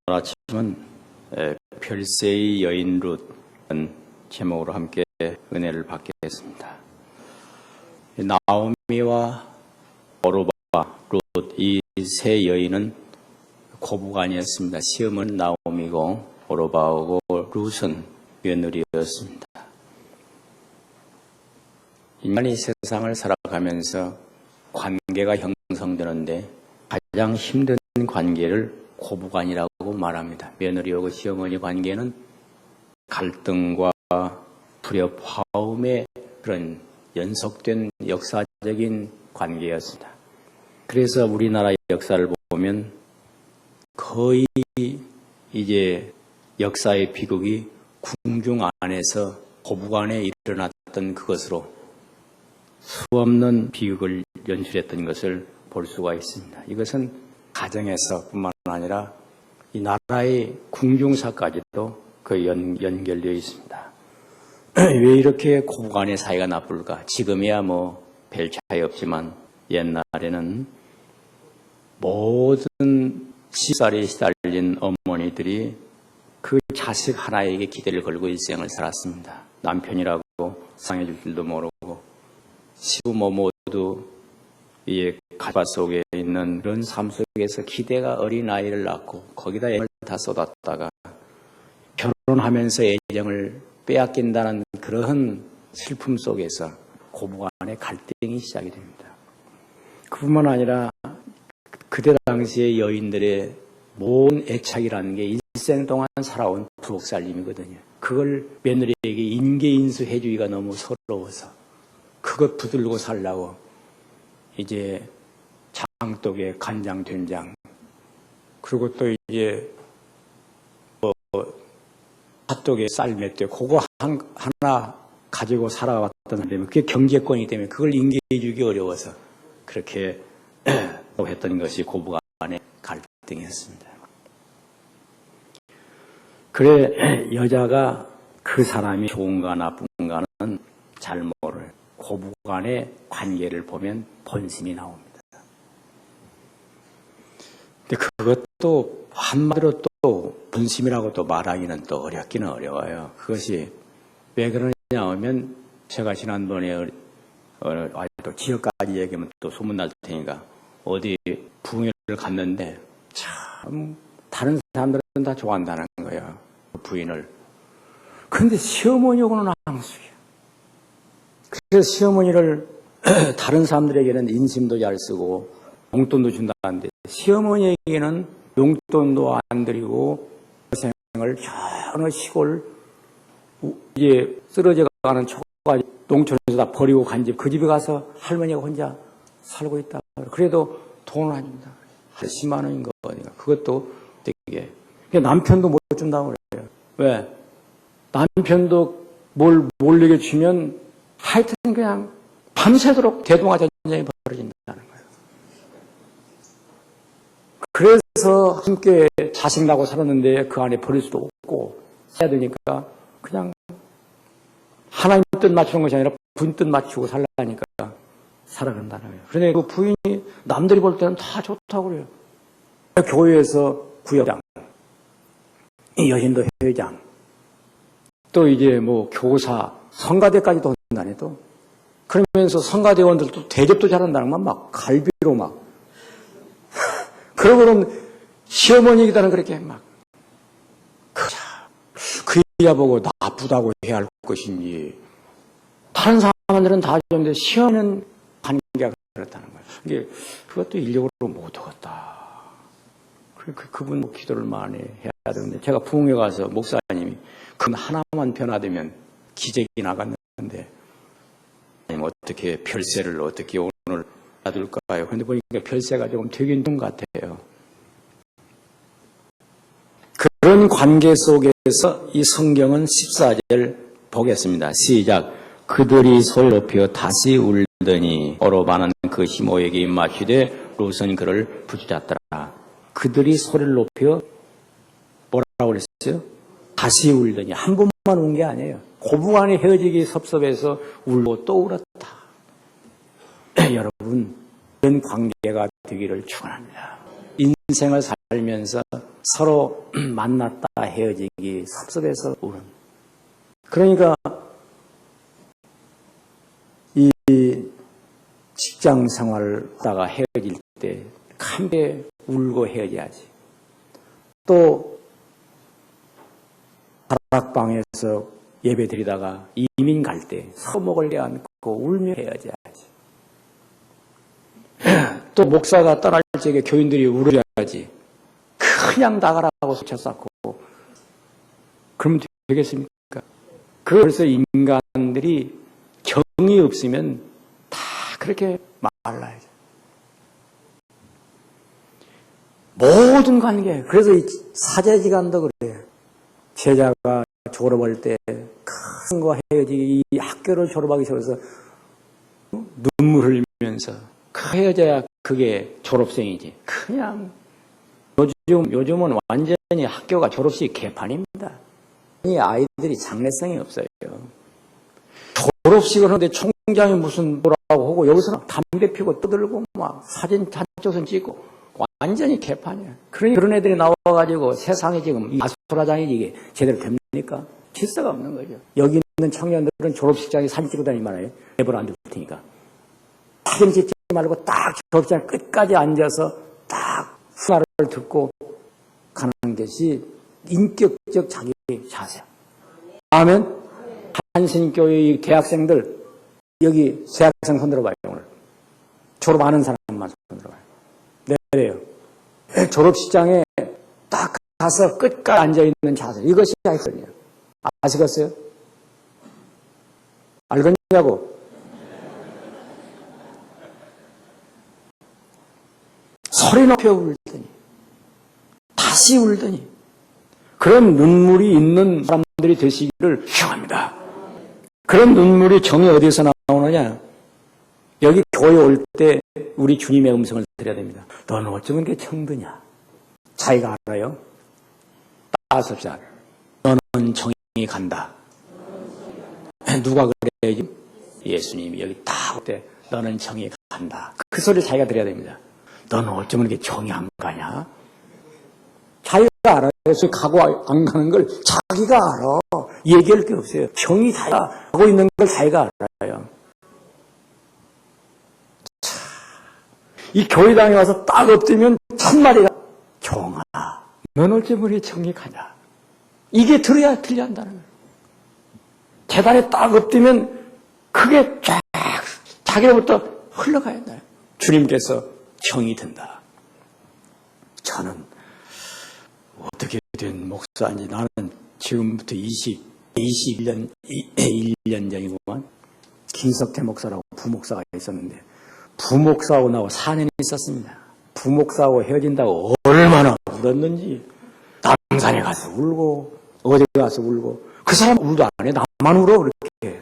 아침은 별세의 여인 룻은 제목으로 함께 은혜를 받겠습니다. 나오미와 오르바, 룻 이 세 여인은 고부간이었습니다. 시험은 나오미고 오르바하고 룻은 며느리였습니다. 인간이 세상을 살아가면서 관계가 형성되는데 가장 힘든 관계를 고부간이라고 말합니다. 며느리하고 시어머니 관계는 갈등과 불협화음의 그런 연속된 역사적인 관계였습니다. 그래서 우리나라 역사를 보면 거의 이제 역사의 비극이 궁중 안에서 고부간에 일어났던 그것으로 수없는 비극을 연출했던 것을 볼 수가 있습니다. 이것은 가정에서뿐만 아니라 이 나라의 궁중사까지도 거의 연결되어 있습니다. 왜 이렇게 고부간의 사이가 나쁠까? 지금이야 뭐 별 차이 없지만 옛날에는 모든 시살이 시달린 어머니들이 그 자식 하나에게 기대를 걸고 일생을 살았습니다. 남편이라고 상해줄 줄도 모르고 시부모 모두 이 가족 속에 있는 그런 삶 속에서 기대가 어린 아이를 낳고 거기다 애정을 다 쏟았다가 결혼하면서 애정을 빼앗긴다는 그런 슬픔 속에서 고부간의 갈등이 시작이 됩니다. 그뿐만 아니라 그때 당시의 여인들의 모든 애착이라는 게 일생 동안 살아온 부엌살림이거든요. 그걸 며느리에게 인계인수해주기가 너무 서러워서 그것 붙들고 살라고 이제 장독에 간장, 된장, 그리고 또 이제 핫도그에 쌀 몇 대, 그거 하나 가지고 살아왔던 사람이 그게 경제권이기 때문에 그걸 인계해주기 어려워서 그렇게 했던 것이 고부간의 갈등이었습니다. 그래 여자가 그 사람이 좋은가 나쁜가는 잘 모를 고부간의 관계를 보면 본심이 나옵니다. 근데 그것도 한마디로 또 본심이라고 또 말하기는 또 어렵기는 어려워요. 그것이 왜 그러냐 하면 제가 지난번에 또 지역까지 얘기하면 또 소문날 테니까 어디 부흥회를 갔는데 참 다른 사람들은 다 좋아한다는 거예요. 부인을. 그런데 시어머니하고는 앙숙이야. 그래서 시어머니를 다른 사람들에게는 인심도 잘 쓰고 용돈도 준다는데 시어머니에게는 용돈도 안 드리고 생을 저런 시골 이제 쓰러져 가는 초가 농촌에서 다 버리고 간 집 그 집에 가서 할머니가 혼자 살고 있다. 그래도 돈을 안 줍니다. 10만 원인 거니까 그것도 되게 남편도 못 준다고 그래요. 왜? 남편도 뭘 몰리게 주면 하여튼 그냥 밤새도록 대동아 전쟁이 벌어진다는 거예요. 그래서 함께 자식 낳고 살았는데 그 안에 버릴 수도 없고 해야 되니까 그냥 하나님 뜻 맞추는 것이 아니라 부인 뜻 맞추고 살라니까 살아간다는 거예요. 그런데 그 부인이 남들이 볼 때는 다 좋다고 그래요. 교회에서 구역장, 여신도 회장, 또 이제 뭐 교사, 성가대까지도 한다네 또. 그러면서 성가대원들도 대접도 잘한다는 건 막 갈비로 막. 그러고는 시어머니기다는 그렇게 막. 그 여자 보고 나쁘다고 해야 할 것인지. 다른 사람들은 다 좋은데 시어머니는 관계가 그렇다는 거예요. 이게 그것도 인력으로 못 하겠다. 그분 기도를 많이 해야 되는데 제가 부흥회 가서 목사님이 그 하나만 변화되면 기적이 나갔는데 어떻게 별세를 어떻게 오늘 놔둘까요? 그런데 보니까 별세가 조금 되긴 좀 같아요. 그런 관계 속에서 이 성경은 14절 보겠습니다. 시작. 그들이 소리 높여 다시 울더니 오르바는 그 시모에게 입맞추되 룻은 그를 부주잡더라. 그들이 소리를 높여 뭐라고 그랬어요? 다시 울더니 한 번만 운 게 아니에요. 고부간에 헤어지기 섭섭해서 울고 또 울었다. 여러분 이런 관계가 되기를 축원합니다. 인생을 살면서 서로 만났다 헤어지기 섭섭해서 우는. 그러니까 이 직장 생활을 하다가 헤어질 때 함께 울고 헤어져야지. 또 다락방에서 예배 드리다가 이민 갈 때 서목을 내안고 울며 헤어져야지. 또 목사가 떠날 적에 교인들이 울어야지. 그냥 나가라고 소쳐 쌓고 그러면 되겠습니까? 그래서 인간들이 정이 없으면 다 그렇게 말라야죠. 모든 관계. 그래서 이 사제지간도 그래요. 제자가 졸업할 때 큰 거 헤어지기, 이 학교를 졸업하기 싫어서 눈물 흘리면서 헤어져야 그게 졸업생이지. 그냥 요즘은 완전히 학교가 졸업식 개판입니다. 이 아이들이 장래성이 없어요. 졸업식을 하는데 총장이 무슨 뭐라고 하고 여기서는 담배 피고 떠들고 막 사진 한쪽선 찍고 완전히 개판이야. 그러니 그런 애들이 나와가지고 세상에 지금 이 아수라장이 이게 제대로 됩니까? 질서가 없는 거죠. 여기 있는 청년들은 졸업식장에 사진 찍고 다니면 말이에요. 내버려 안 둘 테니까. 사진 찍지 말고 딱 졸업장 끝까지 앉아서 딱 수화를 듣고 가는 것이 인격적 자기 자세. 다음엔 한신교회 대학생들 여기 재학생 손 들어봐요. 오늘 졸업 안 한 사람만 손 들어봐요. 내래요. 졸업식장에 딱 가서 끝까지 앉아있는 자세. 이것이 하이선이에요. 아시겠어요? 알겠냐고? 소리 높여 울더니 다시 울더니 그런 눈물이 있는 사람들이 되시기를 희망합니다. 그런 눈물이 정이 어디서 나오느냐? 여기 교회 올 때 우리 주님의 음성을 들어야 됩니다. 너는 어쩌면 그게 청드냐? 자기가 알아요? 따섭시다. 너는 정이 간다. 누가 그래야지? 예수님이 여기 딱 올 때 너는 정이 간다. 그 소리 자기가 들어야 됩니다. 너는 어쩌면 이게 정이 안 가냐? 자기가 알아요. 그래서 가고 안 가는 걸 자기가 알아. 얘기할 게 없어요. 정이 자기가 하고 있는 걸 자기가 알아요. 자, 이 교회당에 와서 딱 엎드리면 첫마디가 종아, 넌 어쩌면 이게 정이 가냐? 이게 들어야 한다는 거예요. 재단에 딱 엎드리면 그게 쫙 자기로부터 흘러가야 한다. 주님께서 정이 든다. 저는 어떻게 된 목사인지 나는 지금부터 21년 전이구만. 김석태 목사라고 부목사가 있었는데 부목사하고 나하고 4년 있었습니다. 부목사하고 헤어진다고 얼마나 울었는지 남산에 가서 울고 어디 가서 울고 그 사람 울도 안 해. 나만 울어 그렇게.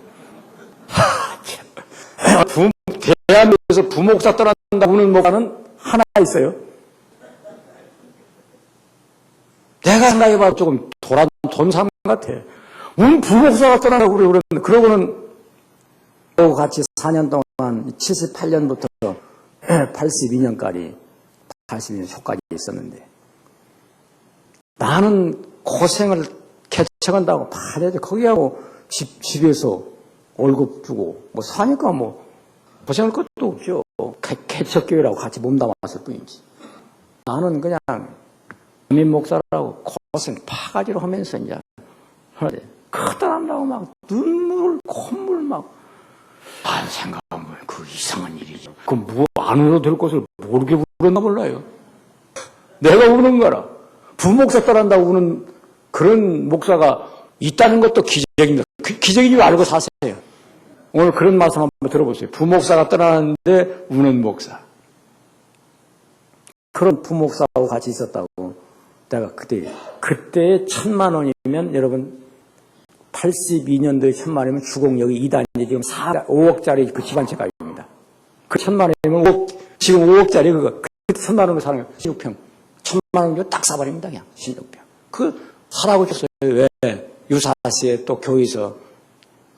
대한민국에서 부목사 떠난다 우는 목사는 하나 있어요. 내가 생각해봐도 조금 돈 사람 같아. 우리 부목사가 떠나고 그러는데 그러고는 같이 4년 동안 78년부터 82년까지 82년 초까지 있었는데 나는 고생을 개척한다고 받아야지. 거기하고 집에서 월급 주고 뭐 사니까 뭐 고생할 것도 없죠. 개척교회라고 같이 몸담았을 뿐이지. 나는 그냥 주민 목사라고 고생 파가지로 하면서 이제 커다란다고 막 눈물 콧물 막 안 생각하면 그 이상한 일이죠. 그 뭐 안 울어도 될 것을 모르게 울었나 몰라요. 내가 우는 거라. 부목사 떠난다고 우는 그런 목사가 있다는 것도 기적입니다. 그 기적인 줄 알고 사세요. 오늘 그런 말씀 한번 들어보세요. 부목사가 떠나는데 우는 목사. 그런 부목사하고 같이 있었다고. 내가 그때 1,000만 원이면 여러분 82년도에 1,000만 원이면 주공력이 2단이 지금 5억짜리 그 집안채값입니다. 그 1,000만 원이면 지금 5억짜리 그거 그때 1,000만 원으로 사는 거 16평 1,000만 원이면 딱 사버립니다. 그냥 16평. 그 사라고 줬어요. 왜? 유사시에 또 교회에서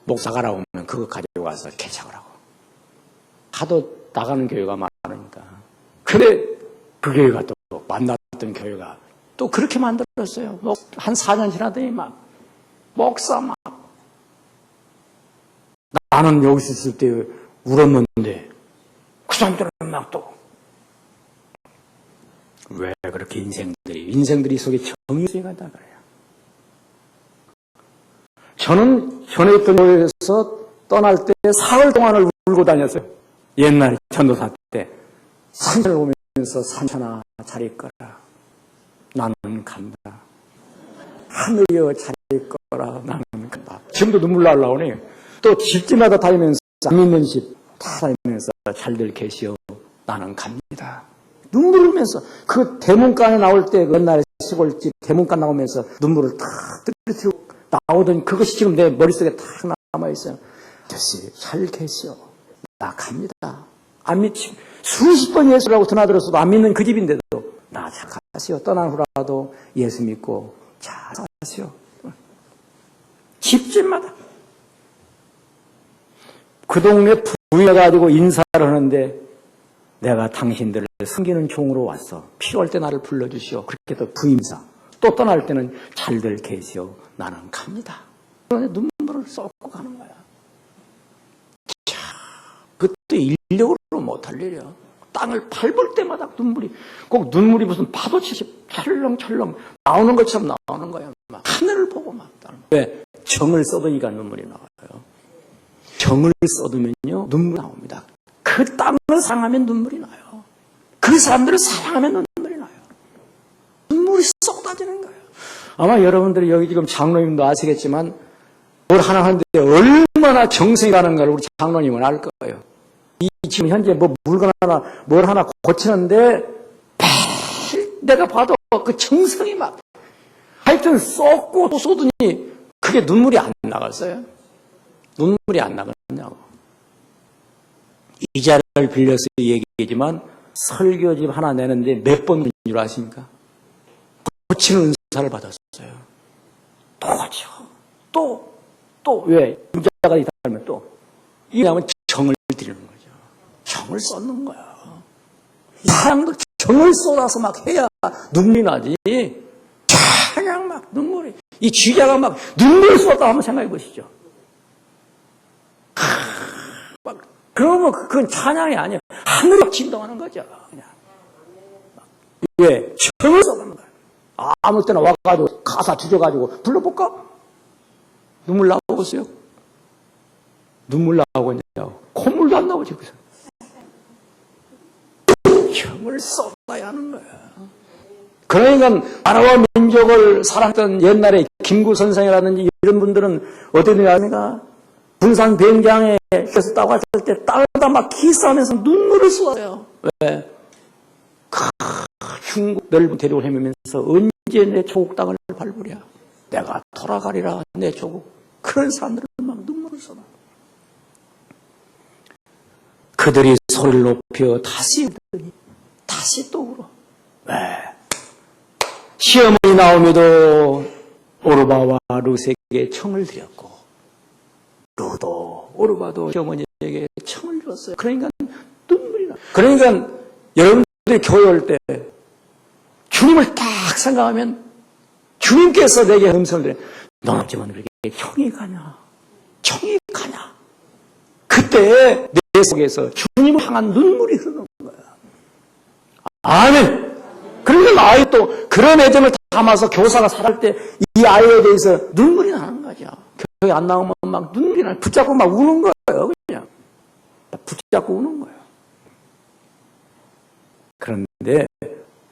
목사가 나오면 그거 가지고 와서 개척을 하고. 하도 나가는 교회가 많으니까. 근데 그 교회가 또 만났던 교회가 또 그렇게 만들었어요. 한 4년 지나더니 막 목사 막 나는 여기 있을 때 울었는데 그 사람들은 막 또 왜 그렇게 인생들이 속에 정의가 있다 그래요. 저는 전에 있던 교회에서 떠날 때 사흘 동안을 울고 다녔어요. 옛날에 전도사 때 산천을 오면서 산천아 잘 있거라 나는 간다. 하늘이여 잘 있거라 나는 간다. 지금도 눈물 나오니 또 집집마다 다니면서 안 믿는 집 다 다니면서 잘들 계시오 나는 갑니다. 눈물 흘면서 그 대문간에 나올 때 그 옛날에 시골집 대문간 나오면서 눈물을 탁 떨어뜨리고 나오더니 그것이 지금 내 머릿속에 탁 남아있어요. 아저씨 잘 계시오 나 갑니다. 안 믿지 수십 번 예수라고 드나들었어도 안 믿는 그 집인데도 나 잘 가시오. 떠난 후라도 예수 믿고 잘 가시오. 집집마다 그 동네 부여가지고 인사를 하는데 내가 당신들을 섬기는 종으로 왔어. 필요할 때 나를 불러주시오. 그렇게 또 부임사. 또 떠날 때는 잘들 계시오. 나는 갑니다. 눈물을 쏟고 가는 거야. 자, 그것도 인력으로 못할 일이야. 땅을 밟을 때마다 눈물이, 꼭 눈물이 무슨 파도치듯이 철렁철렁 나오는 것처럼 나오는 거야. 막 하늘을 보고 막. 왜? 정을 써두니까 눈물이 나와요. 정을 써두면요, 눈물이 나옵니다. 그 땅을 사랑하면 눈물이 나요. 그 사람들을 사랑하면 눈물이 나요. 눈물이 쏟아지는 거예요. 아마 여러분들이 여기 지금 장로님도 아시겠지만 뭘 하나 하는데 얼마나 정성이 가는 걸 우리 장로님은 알 거예요. 이 지금 현재 뭐 물건 하나 뭘 하나 고치는데 내가 봐도 그 정성이 막 하여튼 쏟고 쏟으니 그게 눈물이 안 나갔어요. 눈물이 안 나갔냐고. 이 자리를 빌려서 얘기하지만 설교집 하나 내는데 몇 번인 줄 아십니까? 고치는 은사를 받았어요. 또 고쳐. 또 왜? 인자가 있다면 또. 이냐면 정을 드리는 거죠. 정을 쏟는 거야. 사랑도 정을 쏟아서 막 해야 눈물이 나지. 그냥 막 눈물이. 이 쥐자가 막 눈물을 쏟아 한번 생각해 보시죠. 막 그러면 그건 찬양이 아니에요. 하늘이 진동하는 거죠. 그냥. 왜? 정을 쏟는 거야. 아무 때나 와가지고 가사 뒤져가지고 불러볼까? 눈물 나오겠어요? 눈물 나오겠냐고. 콧물도 안 나오지. 정을 쏟아야 하는 거야. 그러니까 나라와 민족을 사랑했던 옛날에 김구 선생이라든지 이런 분들은 어떻게 되냐니까 군산 비행장에 있었다고 했을 때 땅에다 막 키스하면서 눈물을 쏟아요. 왜? 중국 넓은 대륙을 헤매면서 언제 내 조국 땅을 밟으랴. 내가 돌아가리라 내 조국. 그런 사람들은 막 눈물을 쏟아. 그들이 소리를 높여 다시 울더니 다시 또 울어. 왜? 시어머니 나오미도 오르바와 루세에게 청을 드렸고 루도 오르바도 시어머니에게 청을 줬어요. 그러니까 눈물이 나. 그러니까 여러분들이 교회 올 때 주님을 딱 생각하면 주님께서 내게 음성을 드려. 너 어쩌면 그렇게 청이 가냐? 청이 가냐? 그때 내 속에서 주님을 향한 눈물이 흐르는 거야. 아멘. 그러니까 아이 또 그런 애정을 담아서 교사가 살할 때 이 아이에 대해서 눈물이 나는 거죠. 교회 안 나오면 막 눈물이 나. 붙잡고 막 우는 거예요. 그냥 붙잡고 우는 거예요. 그런데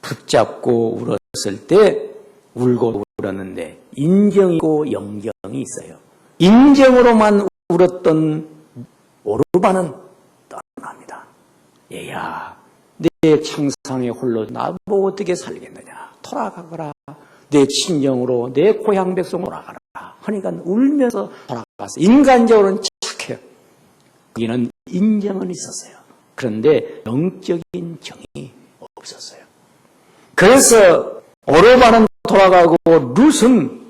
붙잡고 울었을 때 울고 울었는데 인정이고 영정이 있어요. 인정으로만 울었던 오르바는 떠납니다. 얘야, 내 창상에 홀로 나보고 어떻게 살겠느냐. 돌아가거라. 내 친정으로 내 고향 백성으로 돌아가라. 그러니까 울면서 돌아가서 인간적으로는 착해요. 여기는 인정은 있었어요. 그런데 영적인 정이 없었어요. 그래서 오르바는 돌아가고 룻은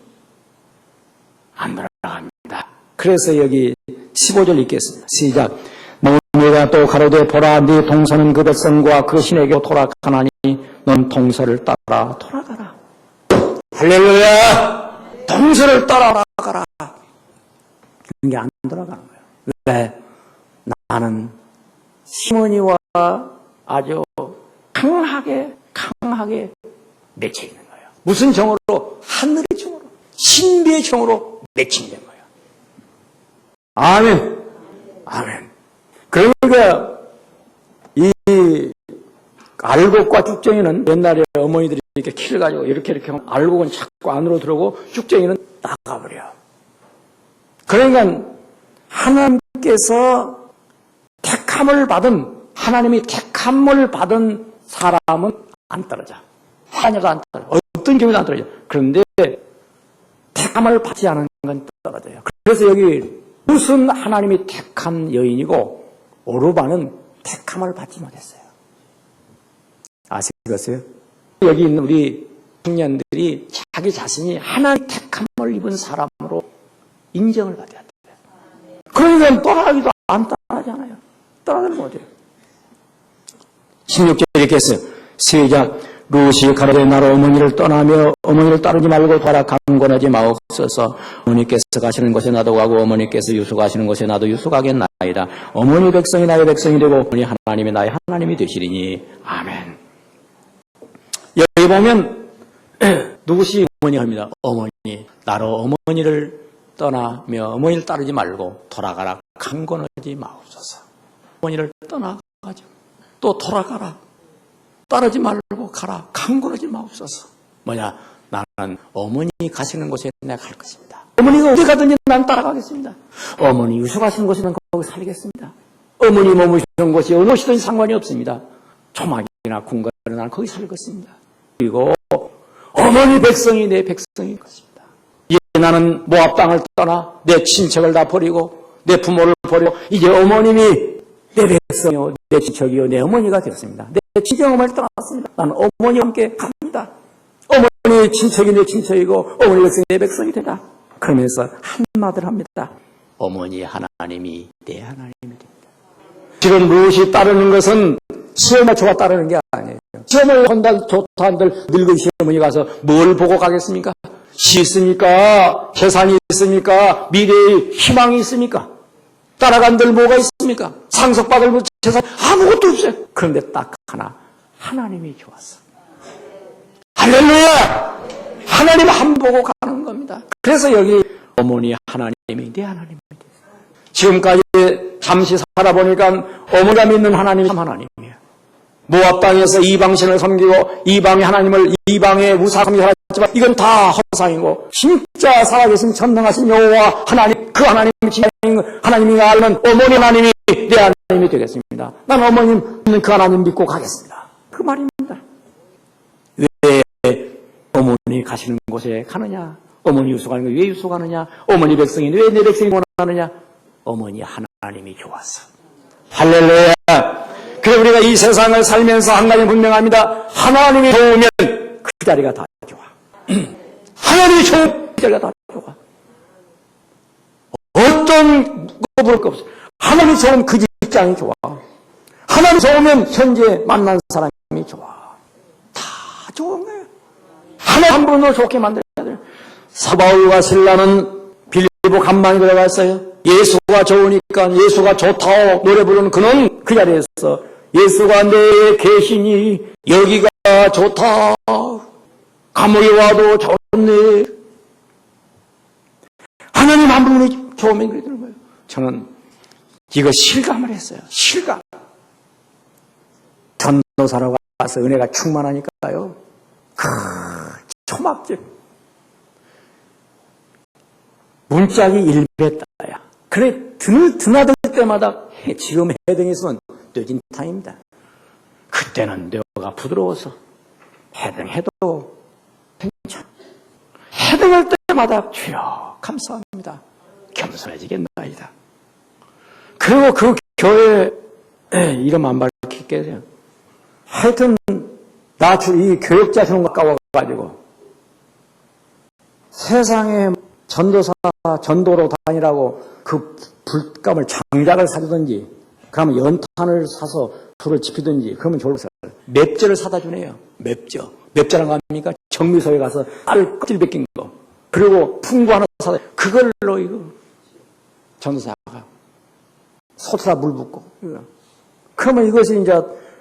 안 돌아갑니다. 그래서 여기 15절 읽겠습니다. 시작. 너희가 또 가로되 보라 네 동서는 그 백성과 그 신에게 돌아가나니 넌 동서를 따라 돌아가라. 할렐루야! 동서를 따라 가라. 그런 게 안 돌아가는 거예요. 왜? 나는 시몬이와 아주 강하게 맺혀 있는 거예요. 무슨 정으로? 하늘의 정으로, 신비의 정으로 맺힌된 거예요. 아멘. 아멘. 그러니까 이 알곡과 쭉정이는 옛날에 어머니들이 이렇게 키를 가지고 이렇게 알곡은 자꾸 안으로 들어오고 쭉정이는 나가버려. 그러니까 하나님께서 하나님이 택함을 받은 사람은 안 떨어져. 하나님도 안 떨어져. 어떤 경우도 안 떨어져. 그런데 택함을 받지 않은 건 떨어져요. 그래서 여기 무슨 하나님이 택한 여인이고 오르바는 택함을 받지 못했어요. 아시겠어요? 여기 있는 우리 청년들이 자기 자신이 하나님 택함을 입은 사람으로 인정을 받아야 돼요. 그러니까 떠나기도 안 떠나잖아요. 떠나면 못해요. 16절에 이렇게 했어요. 시작. 룻이 가로되 나로 어머니를 떠나며 어머니를 따르지 말고 돌아 강권하지 마옵소서. 어머니께서 가시는 곳에 나도 가고 어머니께서 유숙하시는 곳에 나도 유숙하겠나이다. 어머니 백성이 나의 백성이 되고 어머니 하나님이 나의 하나님이 되시리니. 아멘. 여기 보면 누구시 어머니 합니다. 어머니 나로 어머니를 떠나며 어머니를 따르지 말고 돌아가라. 강권하지 마옵소서. 어머니를 떠나가죠. 또 돌아가라. 따르지 말고 가라. 강권하지 마옵소서. 뭐냐? 나는 어머니 가시는 곳에 내가 갈 것입니다. 어머니가 어디 가든지 난 따라가겠습니다. 어머니 유숙하시는 곳에는 거기 살겠습니다. 어머니 머무시는 곳이 어느 곳이든 상관이 없습니다. 초막이나 궁궐에 나는 거기 살 것입니다. 그리고 어머니 백성이 내 백성일 것입니다. 이제 나는 모압 땅을 떠나 내 친척을 다 버리고 내 부모를 버리고 이제 어머님이 내 백성이요 내 친척이요 내 어머니가 되었습니다. 내 친정 어머니를 떠났습니다. 나는 어머니와 함께 갑니다. 어머니 친척이 내 친척이고 어머니 백성이 내 백성이 되다. 그러면서 한마디를 합니다. 어머니 하나님이 내 하나님이 됩니다. 지금 룻이 따르는 것은 시험을 좋아 따르는 게 아니에요. 시험을 한달 좋다 한들 늙은 시어머니 가서 뭘 보고 가겠습니까? 시 있습니까? 재산이 있습니까? 미래의 희망이 있습니까? 따라간들 뭐가 있습니까? 상속받을 재산 아무것도 없어요. 그런데 딱 하나 하나님이 좋았어. 할렐루야! 하나님 한 보고 가는 겁니다. 그래서 여기 어머니 하나님이 내 하나님이 됐어요. 지금까지 잠시 살아보니까 어머니가 믿는 하나님이 참 하나님이에요. 모압 땅에서 이방신을 섬기고 이방의 하나님을 이방의 우상을 하지만 이건 다 허상이고 진짜 살아계신 전능하신 여호와 하나님 그 하나님이 진짜 하나님이가 알면 어머니 하나님이 내 하나님이 되겠습니다. 난 어머님 믿는 그 하나님 믿고 가겠습니다. 그 말입니다. 왜 어머니 가시는 곳에 가느냐? 어머니 유숙하는 거 왜 유숙하느냐? 어머니 백성이 왜 내 백성이 원하느냐? 어머니 하나님이 좋았어. 할렐루야. 그래서 우리가 이 세상을 살면서 한 가지 분명합니다. 하나님이 좋으면 그 자리가 다 좋아. 하나님이 좋으면 그 자리가 다 좋아. 어떤 거 부를 거 없어. 하나님이 좋으면 그 직장이 좋아. 하나님이 좋으면 현재 만난 사람이 좋아. 다 좋은 거예요. 하나님 한 분으로 좋게 만들어야 돼요. 사바울과 실라는 빌립보 감방에 들어갔어요. 예수가 좋으니까 예수가 좋다고 노래 부르는 그는 그 자리에서 예수가 내 계시니 여기가 좋다. 감옥에 와도 좋네. 하나님 한 분이 좋으면 그래 되는 거예요. 저는 이거 실감을 했어요. 실감. 전도사로 가서 은혜가 충만하니까요. 초막집. 문짝이 1배다야. 그래, 드나들 때마다 지금 해등이 있으면 늦은 타임이다. 그때는 뇌가 부드러워서 해등해도 괜찮아. 해등할 때마다 주여 감사합니다. 겸손해지겠나이다. 그리고 그 교회 이름 안 밝힐게요. 하여튼 이 교육자 시험 가까워가지고 세상에 전도사 전도로 다니라고 그 불감을 장작을 사주든지 그러면 연탄을 사서 불을 지피든지 그러면 좋을 것을 맵저를 사다 주네요. 맵저. 맵저란 거 아닙니까? 정미소에 가서 쌀 껍질 벗긴 거. 그리고 풍구 하나 사다, 그걸로 이거 전도사가 소트다 물 붓고. 그러면 이것이 이제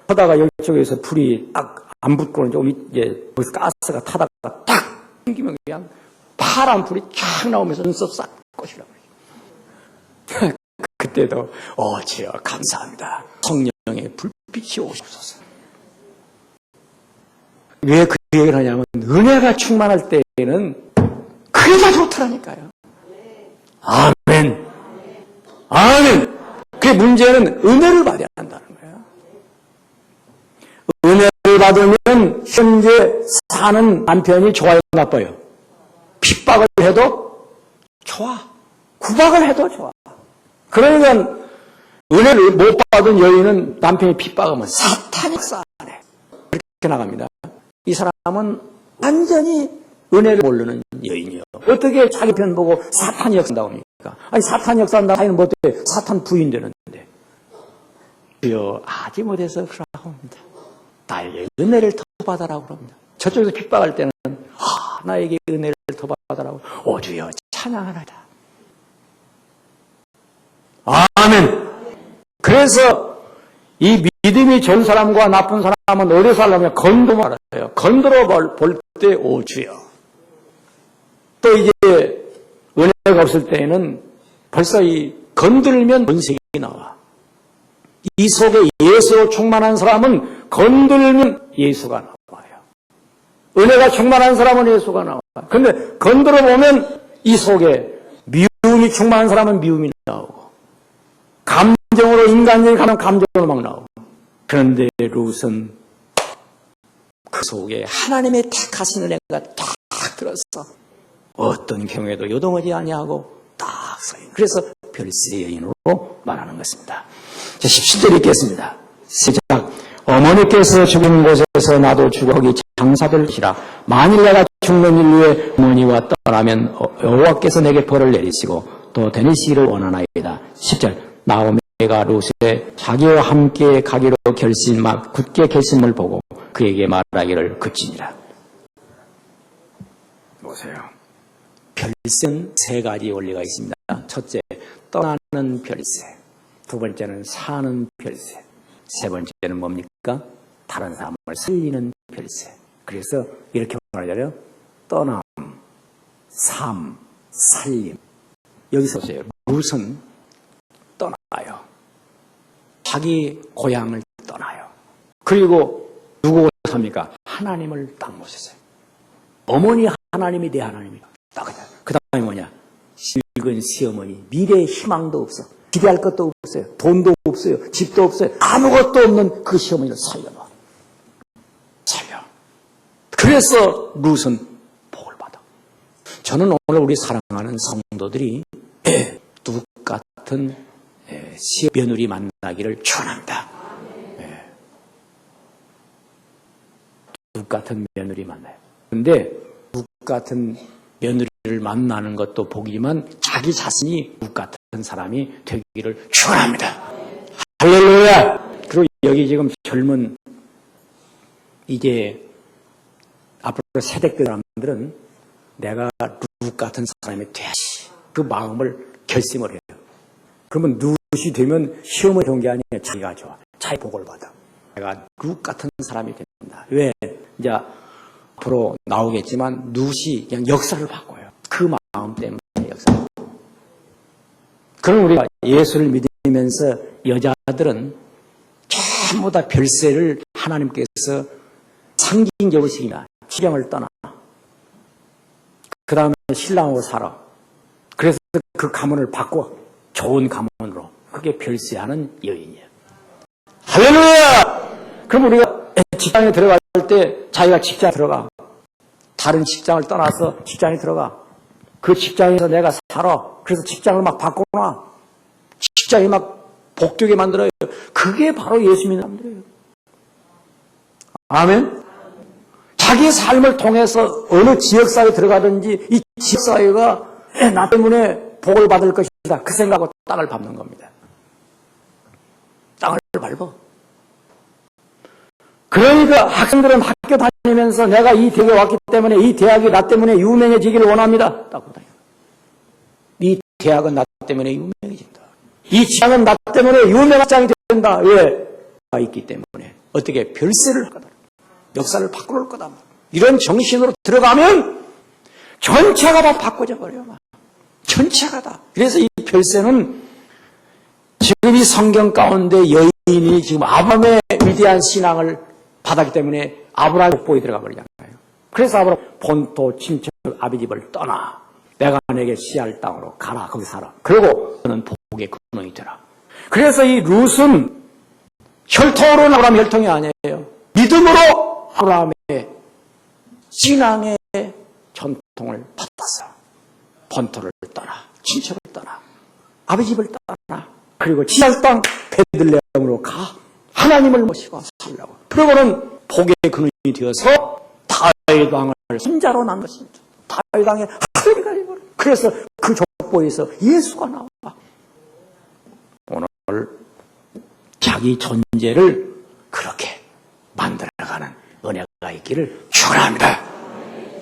하다가 이쪽에서 불이 딱 안 붙고는 좀 이제 거기서 가스가 타다가 딱 튕기면 그냥 파란 불이 쫙 나오면서 눈썹 싹 꽂히려고 그래요. 그때도 주여 감사합니다. 성령의 불빛이 오셔서. 왜 그 얘기를 하냐면 은혜가 충만할 때에는 그게 다 좋더라니까요. 아멘. 아멘. 그 문제는 은혜를 받아야 한다는 거예요. 은혜를 받으면 현재 사는 남편이 좋아요, 나빠요? 핍박을 해도 좋아. 구박을 해도 좋아. 그러니까 은혜를 못 받은 여인은 남편이 핍박하면 사탄이 역사하네. 그렇게 나갑니다. 이 사람은 완전히 은혜를 모르는 여인이요. 어떻게 자기 편 보고 사탄이 역사한다고 합니까? 아니 사탄이 역사한다고 하면 뭐 어때? 사탄 부인 되는데. 주여 아지 못해서 그러라고 합니다. 나에게 은혜를 더 받아라고 합니다. 저쪽에서 핍박할 때는 나에게 은혜를 더 받아라고. 오 주여 찬양하나이다. 아멘. 그래서 이 믿음이 좋은 사람과 나쁜 사람은 어디서 하려면 건도 말아요. 건드려 볼 때 오 주여. 또 이제 은혜가 없을 때에는 벌써 이 건들면 번식이 나와. 이 속에 예수로 충만한 사람은 건들면 예수가 나와요. 은혜가 충만한 사람은 예수가 나와. 그런데 건드려 보면 이 속에 미움이 충만한 사람은 미움이 나오고, 감정으로 인간적인 가면 감정으로 막 나오고. 그런데 룻은 그 속에 하나님의 택하신 은혜가 딱 들어서 어떤 경우에도 요동하지 아니하고 딱 서 있는. 그래서 별세 여인으로 말하는 것입니다. 자, 17절 읽겠습니다. 시작. 어머니께서 죽은 곳에서 나도 죽어 거기 장사될지라. 만일 내가 죽는 인류에 어머니와 떠나면 여호와께서 내게 벌을 내리시고 또 되시기를 원하나이다. 10절. 나오미가 룻의 자기와 함께 가기로 굳게 결심을 보고 그에게 말하기를 그치니라. 보세요. 별세는 세 가지 원리가 있습니다. 첫째, 떠나는 별세. 두 번째는 사는 별세. 세 번째는 뭡니까? 다른 사람을 살리는 별세. 그래서 이렇게 말하잖아요. 떠남, 삶, 살림. 여기서 보세요. 룻은 떠나요. 자기 고향을 떠나요. 그리고 누구 삽니까? 하나님을 딱 모셨어요. 어머니 하나님이 내 하나님이다. 그 다음에 뭐냐? 늙은 시어머니, 미래의 희망도 없어. 기대할 것도 없어요. 돈도 없어요. 집도 없어요. 아무것도 없는 그 시어머니를 살려놔. 살려. 그래서 룻은 복을 받아. 저는 오늘 우리 사랑하는 성도들이 룻 같은 며느리 만나기를 축원합니다. 룻 같은 며느리 만나요. 그런데 룻 같은 며느리를 만나는 것도 복이지만 자기 자신이 룻 같은 사람이 되기를 축원합니다. 할렐루야. 그리고 여기 지금 젊은 이제 앞으로 세대급 사람들은 내가 룻 같은 사람이 돼야지. 그 마음을 결심을 해요. 그러면 룻이 되면 시험을 본 게 아니라 자기가 좋아. 자기 복을 받아. 내가 룻 같은 사람이 된다. 왜? 이제 앞으로 나오겠지만 룻이 그냥 역사를 바꿔요. 그 마음 때문에 역사를 바꿔요. 그럼 우리가 예수를 믿으면서 여자들은 전부 다 별세를 하나님께서 상징적으로 시킵니다. 지경을 떠나. 그 다음에 신랑하고 살아. 그래서 그 가문을 바꿔. 좋은 가문으로. 그게 별세하는 여인이에요. 할렐루야! 그럼 우리가 직장에 들어갈 때 자기가 직장에 들어가. 다른 직장을 떠나서 직장에 들어가. 그 직장에서 내가 살아. 그래서 직장을 막 바꿔놔. 직장이 막 복되게 만들어요. 그게 바로 예수 믿는 사람들이에요. 아멘? 자기 삶을 통해서 어느 지역사회에 들어가든지 이 지역사회가 나 때문에 복을 받을 것이다. 그 생각으로 땅을 밟는 겁니다. 땅을 밟아. 그러니까 학생들은 학교 다니면서 내가 이 대학에 왔기 때문에 이 대학이 나 때문에 유명해지기를 원합니다. 따고 다녀요. 이 대학은 나 때문에 유명해진다. 이 직장은 나 때문에 유명한 직장이 된다. 왜? 나 있기 때문에. 어떻게 별세를 할 거다. 역사를 바꿀 거다. 이런 정신으로 들어가면 전체가 다 바꿔져 버려요. 전체가 다. 그래서 이 별세는 지금 이 성경 가운데 여인이 지금 아브라함의 위대한 신앙을 받았기 때문에 아브라함의 복보에 들어가 버리잖아요. 그래서 아브라함 본토 친척 아비 집을 떠나 내가 내게 시할 땅으로 가라. 거기 살아. 그리고 그는 복의 근원이 되라. 그래서 이 룻은 혈통으로는 아브라함 혈통이 아니에요. 믿음으로 아브라함의 신앙의 전통을 받았어요. 본토를 떠나, 친척을 떠나, 아비 집을 떠나, 그리고 시할 땅 베들레헴으로 가. 하나님을 모시고 살라고. 그러고는 복의 근원이 되어서 다윗 왕을 손자로 낳은 것입니다. 다윗 왕의 아들이가 되어버려. 그래서 그 족보에서 예수가 나와. 오늘 자기 존재를 그렇게 만들어가는 은혜가 있기를 축원합니다.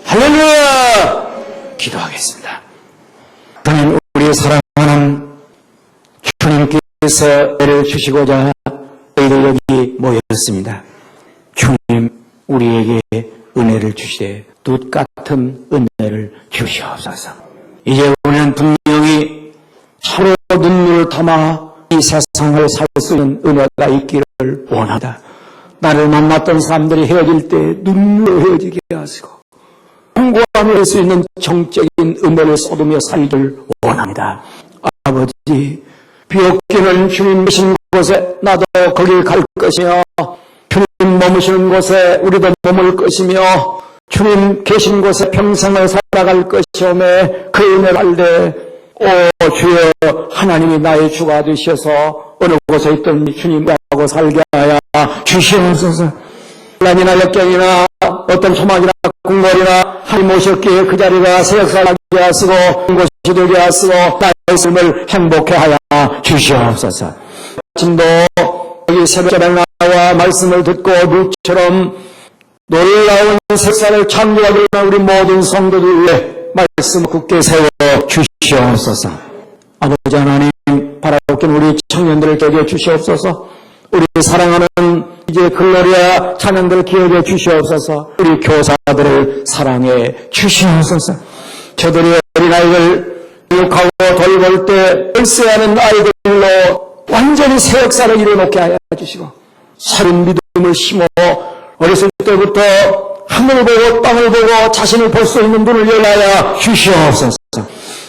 할렐루야! 기도하겠습니다. 하나님, 우리 사랑하는 주님께서 은혜를 주시고자 저희들 여기 모였습니다. 주님, 우리에게 은혜를 주시되 돛 같은 은혜를 주시옵소서. 이제 우리는 분명히 서로 눈물을 담아 이 세상을 살 수 있는 은혜가 있기를 원한다. 나를 만났던 사람들이 헤어질 때 눈물로 헤어지게 하시고 공고함을 할 수 있는 정적인 은혜를 쏟으며 살기를 원합니다. 아버지, 비옥기는 주님 계신 곳에 나도 거길 갈 것이며 주님 머무시는 곳에 우리도 머물 것이며 주님 계신 곳에 평생을 살아갈 것이오매 그 은혜를 알되 오 주여 하나님이 나의 주가 되셔서 어느 곳에 있던 주님하고 살게 하여 주시옵소서. 난이나 역경이나 어떤 소망이나 궁궐이나 하나님 오셨기에 그 자리가 새 역사를 하게 하시고 곳이 되게 하시고 나의 삶을 행복해 하여 주시옵소서. 아침도 여기 새벽에 나와 말씀을 듣고 룻처럼 놀라운 세상을 창조하기 위한 우리 모든 성도들 위해 말씀 굳게 세워 주시옵소서. 아버지 하나님, 바라옵긴 우리 청년들을 기억해 주시옵소서. 우리 사랑하는 이제 글로리아 찬양들을 기억해 주시옵소서. 우리 교사들을 사랑해 주시옵소서. 저들이 어린아이들 교육하고 돌볼 때 얼세하는 아이들로 완전히 새 역사를 이뤄놓게 하여 주시고 살인 믿음을 심어 어렸을 때부터 하늘을 보고 땅을 보고 자신을 볼 수 있는 눈을 열어야 주시옵소서.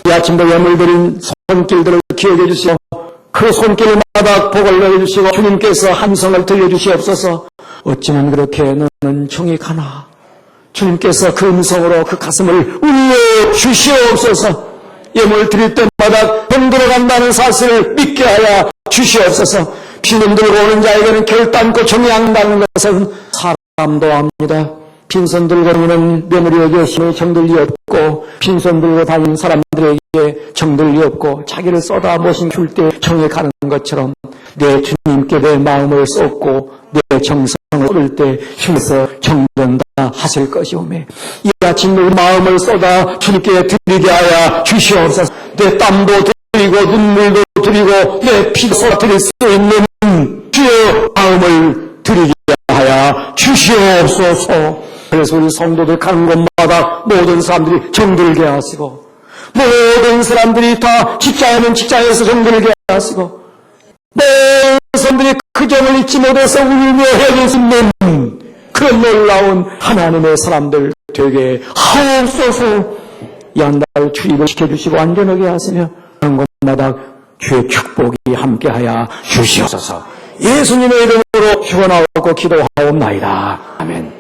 이 아침도 예물드린 손길들을 기억해 주시고 그 손길마다 복을 내려주시고 주님께서 함성을 들려주시옵소서. 어찌면 그렇게 너는 정이 가나. 주님께서 그 음성으로 그 가슴을 울려 주시옵소서. 예물 드릴 때마다 병 들어간다는 사실을 믿게 하여 주시옵소서. 빈손 들고 오는 자에게는 결단코 정이 안 가는 것은 사람도 압니다. 빈손 들고 다니는 며느리에게 신의 정들이 없고 빈손 들고 다니는 사람들에게 정들이 없고 자기를 쏟아 모신 줄 때 정이 가는 것처럼 내 주님께 내 마음을 쏟고 내 정성을 쏟을 때 주께서 정전다 하실 것이오매 이 아침 우리 마음을 쏟아 주님께 드리게 하여 주시옵소서. 내 땀도 드리고 눈물도 드리고 내 피도 쏟아 드릴 수 있는 주의 마음을 드리게 하여 주시옵소서. 그래서 우리 성도들 가는 곳마다 모든 사람들이 정들게 하시고 모든 사람들이 다 직장하는 직장에서 정들게 하시고 모든 사람들이 그 점을 잊지 못해서 울며 헤어질 수 있는 그런 놀라운 하나님의 사람들 되게 하옵소서. 이 한 달 주입을 시켜주시고 안전하게 하시며 가는 곳마다 주의 축복이 함께하여 주시옵소서. 예수님의 이름으로 축원하고 기도하옵나이다. 아멘.